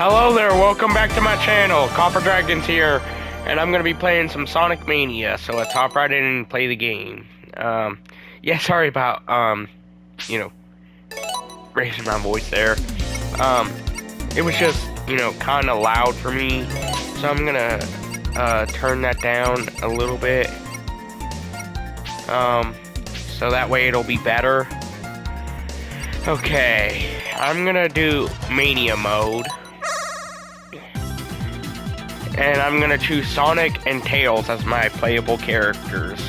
Hello there, welcome back to my channel. Copper Dragon's here, and I'm gonna be playing some Sonic Mania, so let's hop right in and play the game. Yeah, sorry about, raising my voice there. It was just, kinda loud for me, so I'm gonna, turn that down a little bit. So that way it'll be better. Okay, I'm gonna do Mania mode. And I'm gonna choose Sonic and Tails as my playable characters.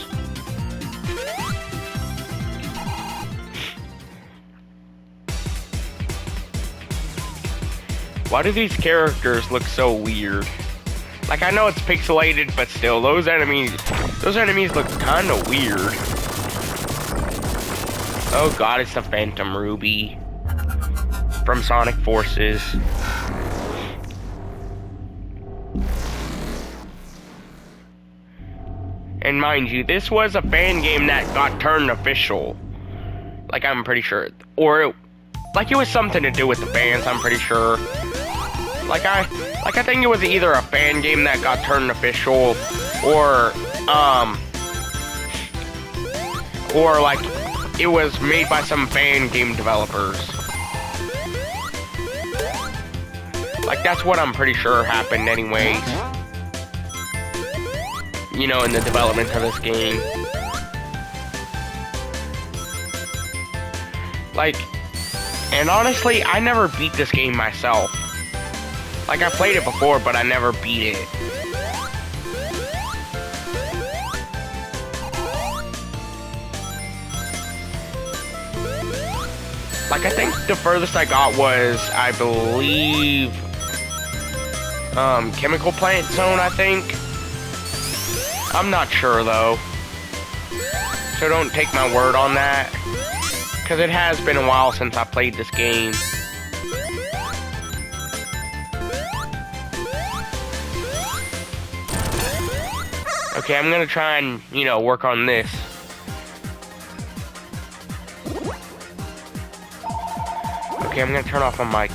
Why do these characters look so weird? Like, I know it's pixelated, but still, those enemies look kinda weird. Oh god, it's the Phantom Ruby from Sonic Forces. And mind you, this was a fan game that got turned official. Like, I'm pretty sure. Or, it was something to do with the fans, I'm pretty sure. I think it was either a fan game that got turned official, or it was made by some fan game developers. That's what I'm pretty sure happened anyways. In the development of this game. And honestly, I never beat this game myself. I played it before, but I never beat it. I think the furthest I got was, I believe, Chemical Plant Zone, I think. I'm not sure, though. So don't take my word on that. Because it has been a while since I played this game. Okay, I'm gonna try and, work on this. Okay, I'm gonna turn off my mic.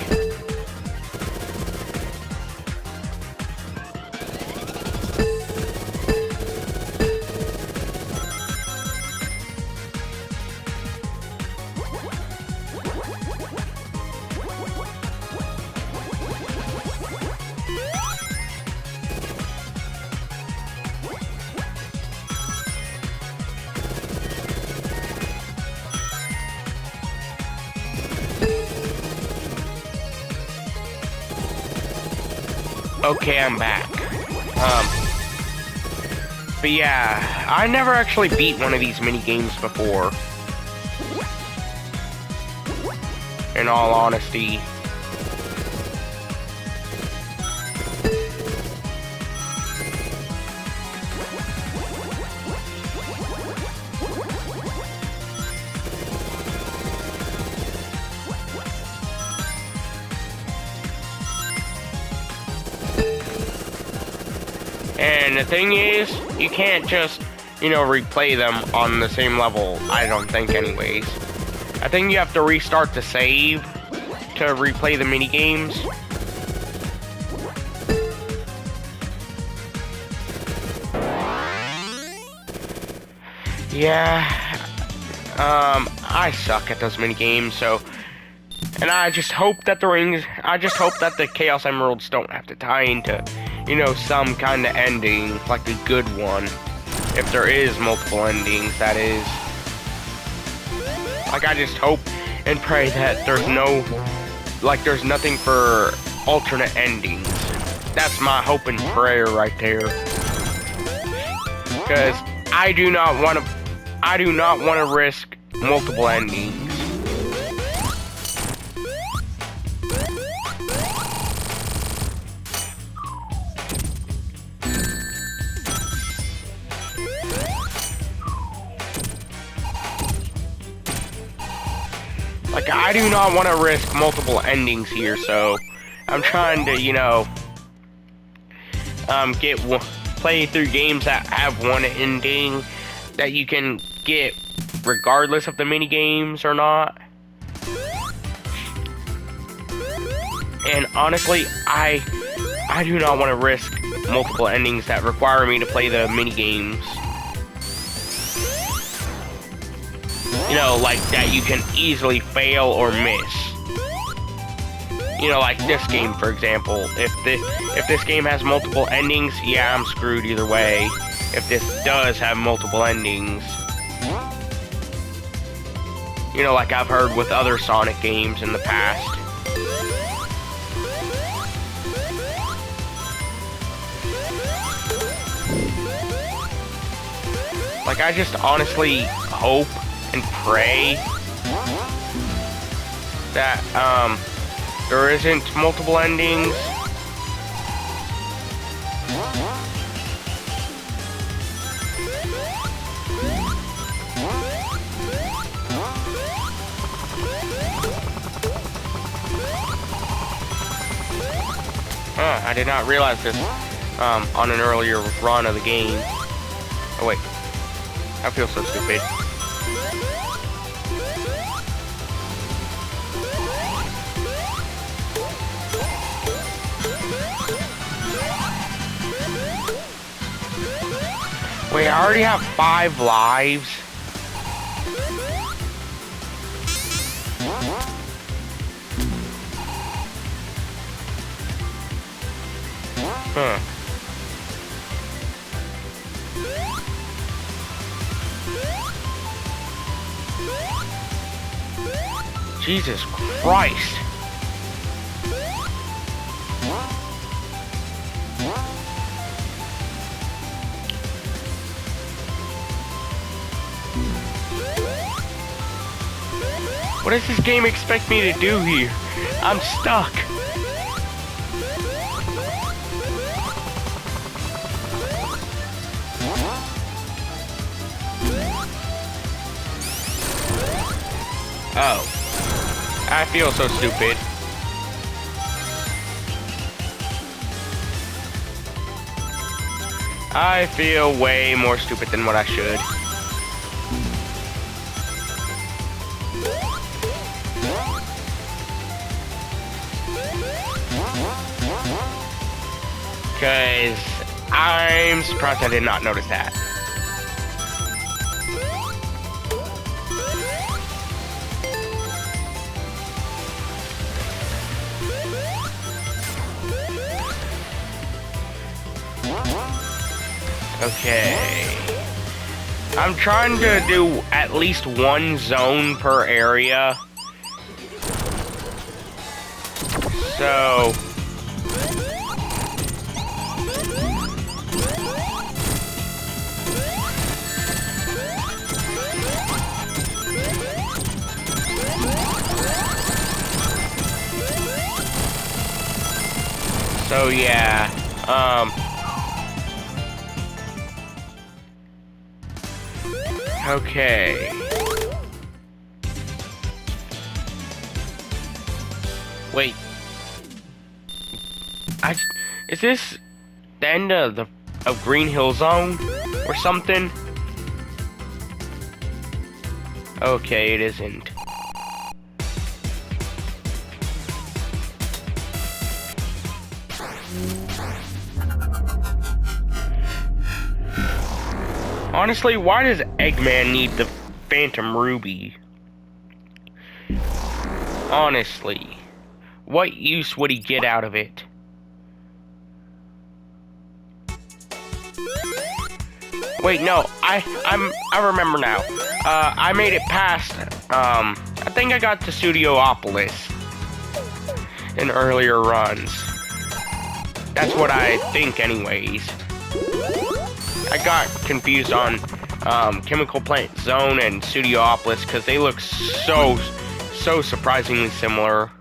Okay, I'm back. But yeah, I never actually beat one of these mini games before. In all honesty. And the thing is, you can't just, replay them on the same level, I don't think anyways. I think you have to restart the save to replay the mini games. Yeah, I suck at those mini games, so. And I just hope that the Chaos Emeralds don't have to tie into, some kind of ending, like a good one. If there is multiple endings, that is. I just hope and pray that there's nothing for alternate endings. That's my hope and prayer right there. Because I do not want to risk multiple endings. I do not want to risk multiple endings here, so I'm trying to, play through games that have one ending that you can get regardless of the mini games or not. And honestly, I do not want to risk multiple endings that require me to play the mini games. You know, like that you can easily fail or miss. You know, like this game, for example. If this game has multiple endings, yeah, I'm screwed either way. If this does have multiple endings. You know, like I've heard with other Sonic games in the past. Like, I just honestly hope and pray that, there isn't multiple endings. I did not realize this, on an earlier run of the game. Oh, wait. I feel so stupid. Wait, I already have 5 lives? Huh. Jesus Christ. What does this game expect me to do here? I'm stuck. Oh. I feel so stupid. I feel way more stupid than what I should. Because I'm surprised I did not notice that. Okay. I'm trying to do at least one zone per area. So... So yeah, okay. Wait. Is this the end of Green Hill Zone or something? Okay, it isn't. Honestly, why does Eggman need the Phantom Ruby? Honestly, what use would he get out of it? Wait, no, I remember now. I made it past, I think I got to Studiopolis in earlier runs. That's what I think anyways. I got confused on Chemical Plant Zone and Studiopolis because they look so surprisingly similar.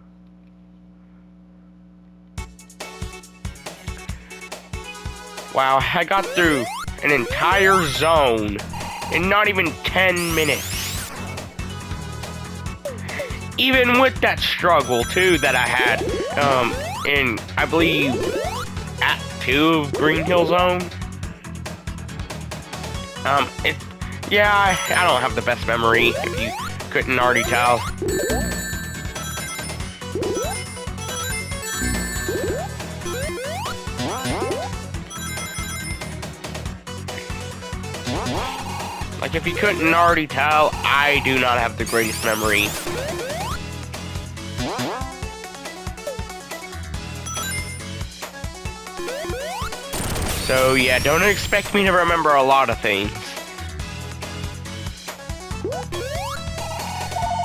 Wow, I got through an entire zone in not even 10 minutes. Even with that struggle too that I had in, I believe, Act 2 of Green Hill Zone. Yeah, I don't have the best memory, if you couldn't already tell. Like, if you couldn't already tell, I do not have the greatest memory. So, yeah, don't expect me to remember a lot of things.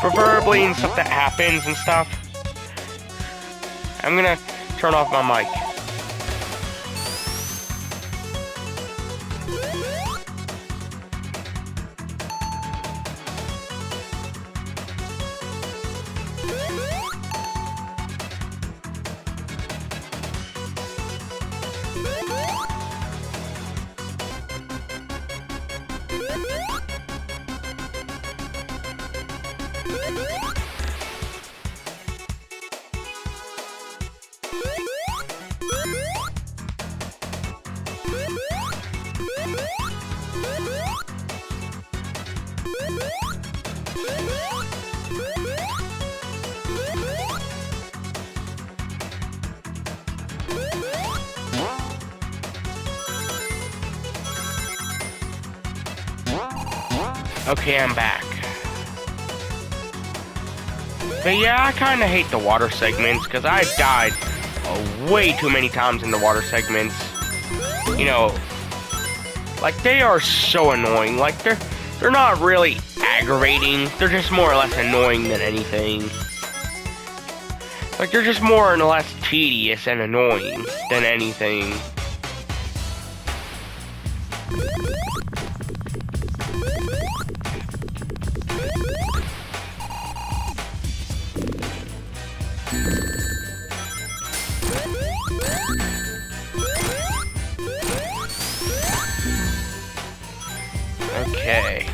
Preferably in stuff that happens and stuff. I'm gonna turn off my mic. Okay, I'm back. But yeah, I kinda hate the water segments, because I've died way too many times in the water segments. You know, like, they are so annoying. Like, they're not really aggravating, they're just more or less annoying than anything. Like, they're just more or less tedious and annoying than anything. Okay.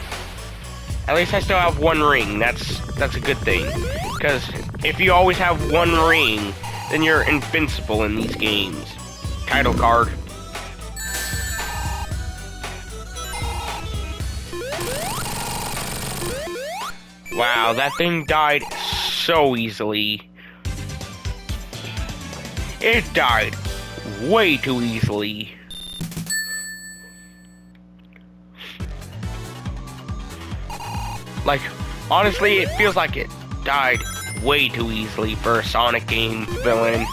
At least I still have one ring. That's a good thing. Because if you always have one ring, then you're invincible in these games. Title card. Wow, that thing died so easily. It died way too easily. Like, honestly, it feels like it died way too easily for a Sonic game villain,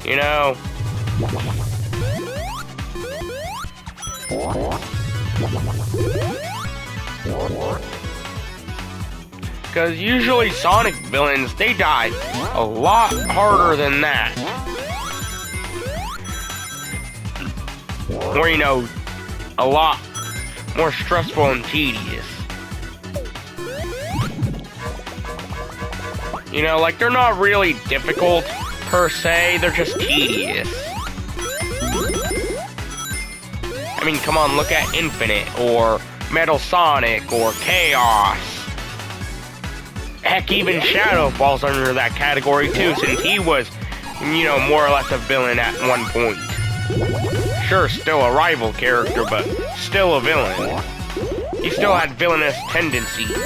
you know? Because usually Sonic villains, they die a lot harder than that. Or, you know, a lot more stressful and tedious. You know, like, they're not really difficult, per se, they're just tedious. I mean, come on, look at Infinite, or Metal Sonic, or Chaos. Heck, even Shadow falls under that category, too, since he was, you know, more or less a villain at one point. Sure, still a rival character, but still a villain. He still had villainous tendencies.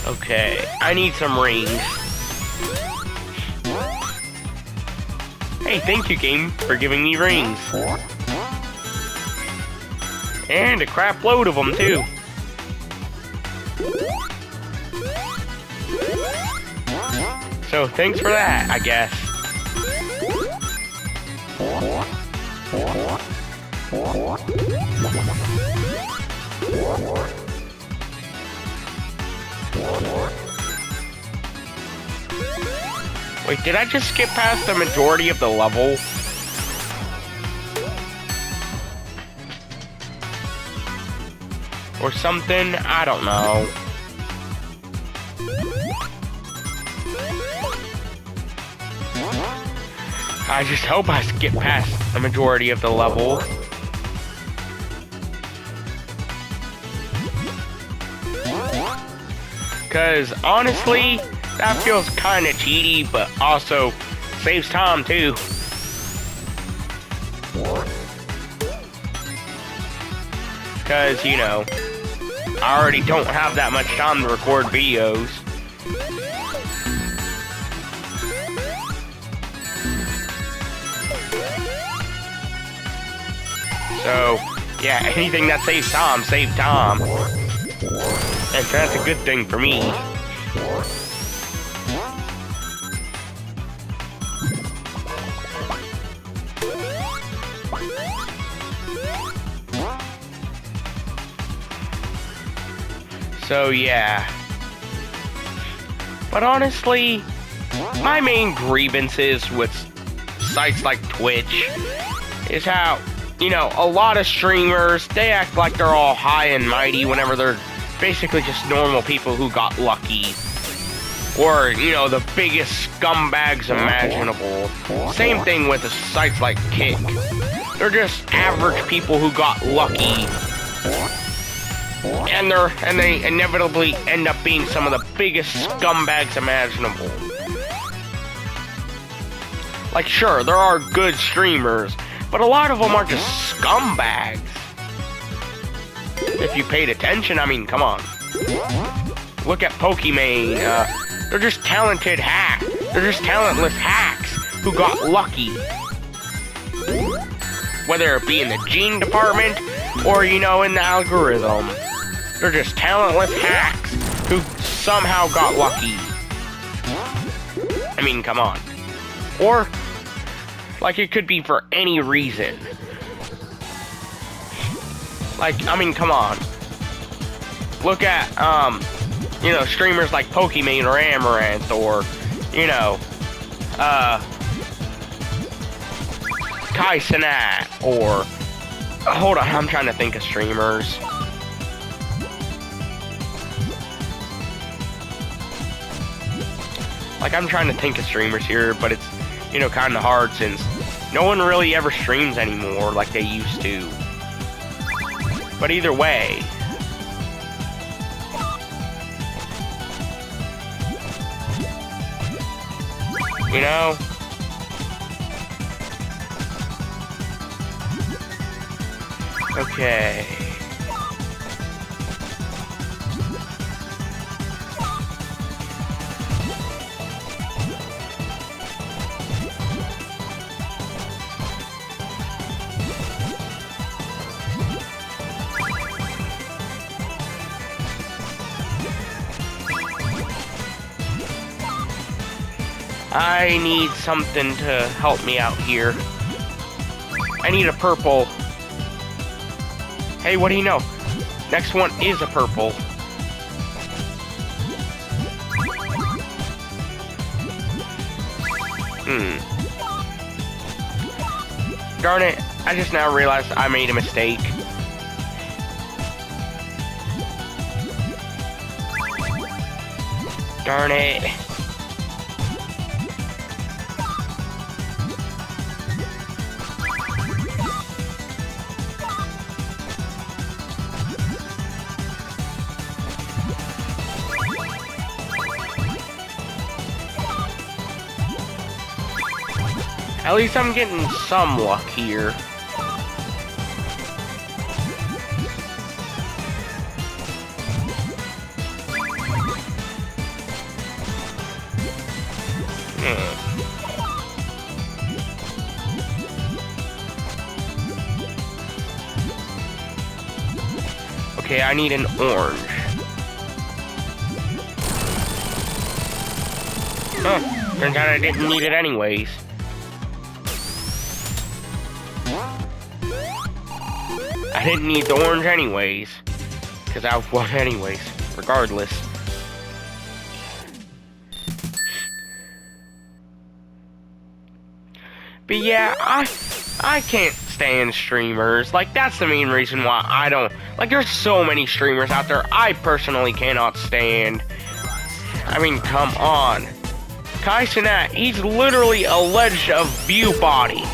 Okay, I need some rings. Hey, thank you, game, for giving me rings. And a crap load of them, too. So, thanks for that, I guess. Wait, did I just skip past the majority of the level? Or something? I don't know. I just hope I skip past the majority of the level. Because, honestly, that feels kind of cheaty, but also saves time, too. Because, you know, I already don't have that much time to record videos. So, yeah, anything that saves Tom, save Tom. And that's a good thing for me. So, yeah. But honestly, my main grievances with sites like Twitch is how, you know, a lot of streamers, they act like they're all high and mighty whenever they're basically just normal people who got lucky. Or, you know, the biggest scumbags imaginable. Same thing with the sites like Kick. They're just average people who got lucky. And they inevitably end up being some of the biggest scumbags imaginable. Like, sure, there are good streamers, but a lot of them are just scumbags. If you paid attention, I mean, come on. Look at Pokimane. They're just talented hacks. They're just talentless hacks who got lucky. Whether it be in the gene department or, you know, in the algorithm. They're just talentless hacks who somehow got lucky. I mean, come on. Or, like, it could be for any reason. Like, I mean, come on. Look at, you know, streamers like Pokimane or Amaranth or, you know, Kai Cenat or... Hold on, I'm trying to think of streamers. Like, I'm trying to think of streamers here, but it's, you know, kind of hard since no one really ever streams anymore like they used to. But either way, you know, okay. I need something to help me out here. I need a purple. Hey, what do you know? Next one is a purple. Darn it, I just now realized I made a mistake. Darn it. At least I'm getting some luck here. Okay, I need an orange. Huh, turns out I didn't need it anyways. I didn't need the orange anyways, because I won anyways, regardless. But yeah, I can't stand streamers. Like, that's the main reason why I don't... Like, there's so many streamers out there I personally cannot stand. I mean, come on. Kai Cenat, he's literally alleged of view body.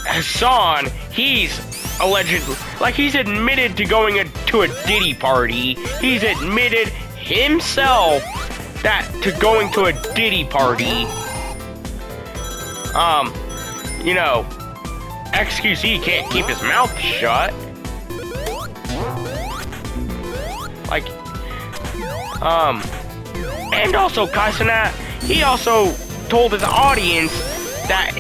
Hassan, he's allegedly... Like, he's admitted to going to a Diddy party. He's admitted himself to going to a Diddy party. You know, XQC can't keep his mouth shut. Like, and also Kai Cenat, he also told his audience that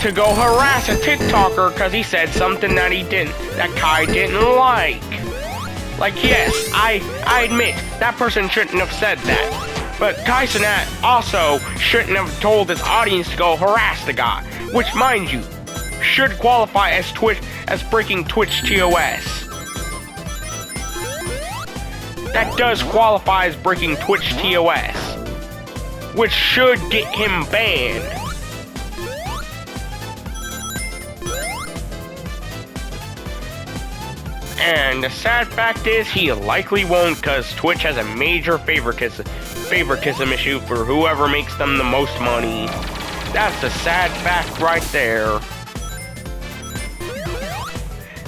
to go harass a TikToker because he said something that Kai didn't like. Like, yes, I admit, that person shouldn't have said that. But Kai Cenat also shouldn't have told his audience to go harass the guy, which, mind you, should qualify as breaking Twitch TOS. That does qualify as breaking Twitch TOS, which should get him banned. And the sad fact is, he likely won't, because Twitch has a major favoritism issue for whoever makes them the most money. That's the sad fact right there.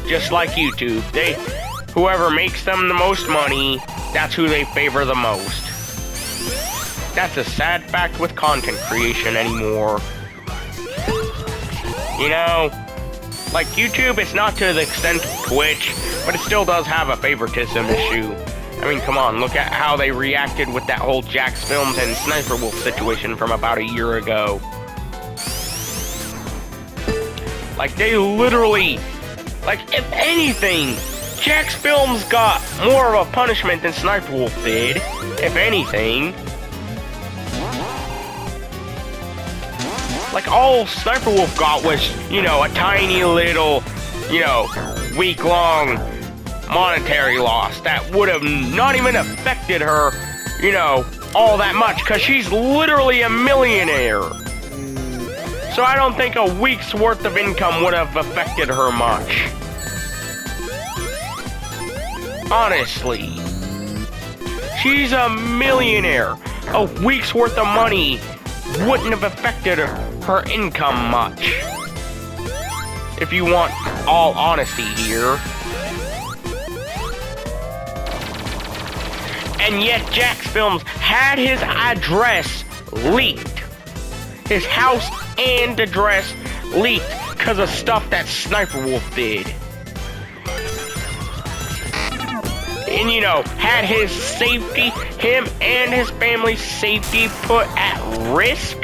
Just like YouTube, whoever makes them the most money, that's who they favor the most. That's a sad fact with content creation anymore. You know, like YouTube, it's not to the extent of Twitch, but it still does have a favoritism issue. I mean, come on, look at how they reacted with that whole Jax Films and Sniper Wolf situation from about a year ago. Like, they literally, like, if anything, Jax Films got more of a punishment than Sniper Wolf did, if anything. Like, all Sniper Wolf got was, you know, a tiny little, you know, week-long monetary loss that would have not even affected her, you know, all that much, because she's literally a millionaire. So I don't think a week's worth of income would have affected her much. Honestly. She's a millionaire. A week's worth of money wouldn't have affected her income much. If you want all honesty here. And yet Jax Films had his address leaked. His house and address leaked because of stuff that Sniper Wolf did. And, you know, had his safety, him and his family's safety put at risk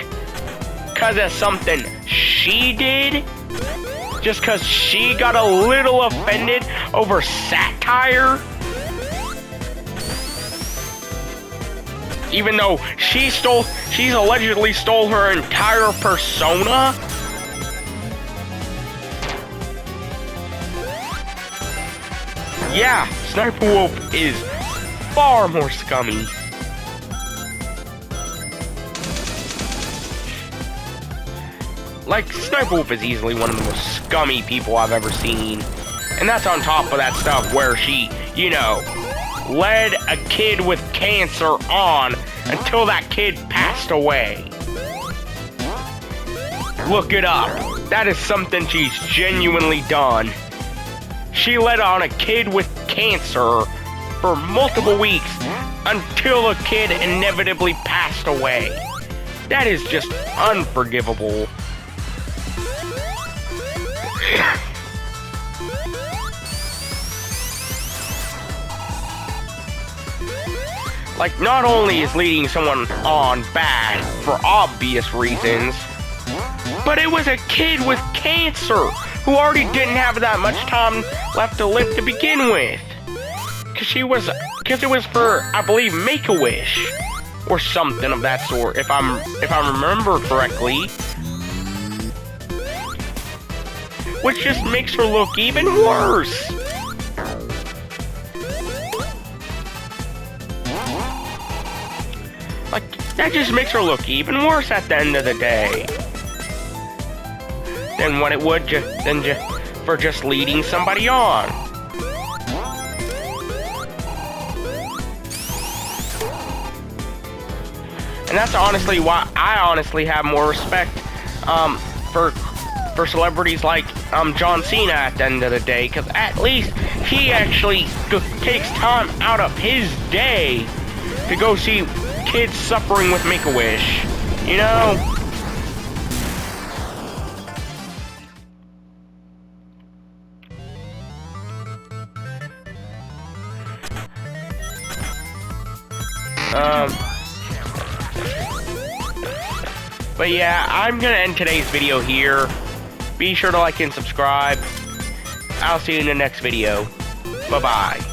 because of something she did. Just because she got a little offended over satire. Even though she's allegedly stole her entire persona. Yeah, Sniper Wolf is far more scummy. Like, Sniper Wolf is easily one of the most scummy people I've ever seen. And that's on top of that stuff where she, you know, led a kid with cancer on until that kid passed away. Look it up. That is something she's genuinely done. She led on a kid with cancer for multiple weeks until the kid inevitably passed away. That is just unforgivable. Like, not only is leading someone on bad for obvious reasons, but it was a kid with cancer who already didn't have that much time left to live to begin with. Because it was for, I believe, Make-A-Wish or something of that sort, if I remember correctly. Which just makes her look even worse. Like, that just makes her look even worse at the end of the day than what it would for just leading somebody on. And that's honestly why I honestly have more respect for celebrities like John Cena at the end of the day, because at least he actually takes time out of his day to go see kids suffering with Make-A-Wish, you know? But yeah, I'm gonna end today's video here. Be sure to like and subscribe. I'll see you in the next video. Bye-bye.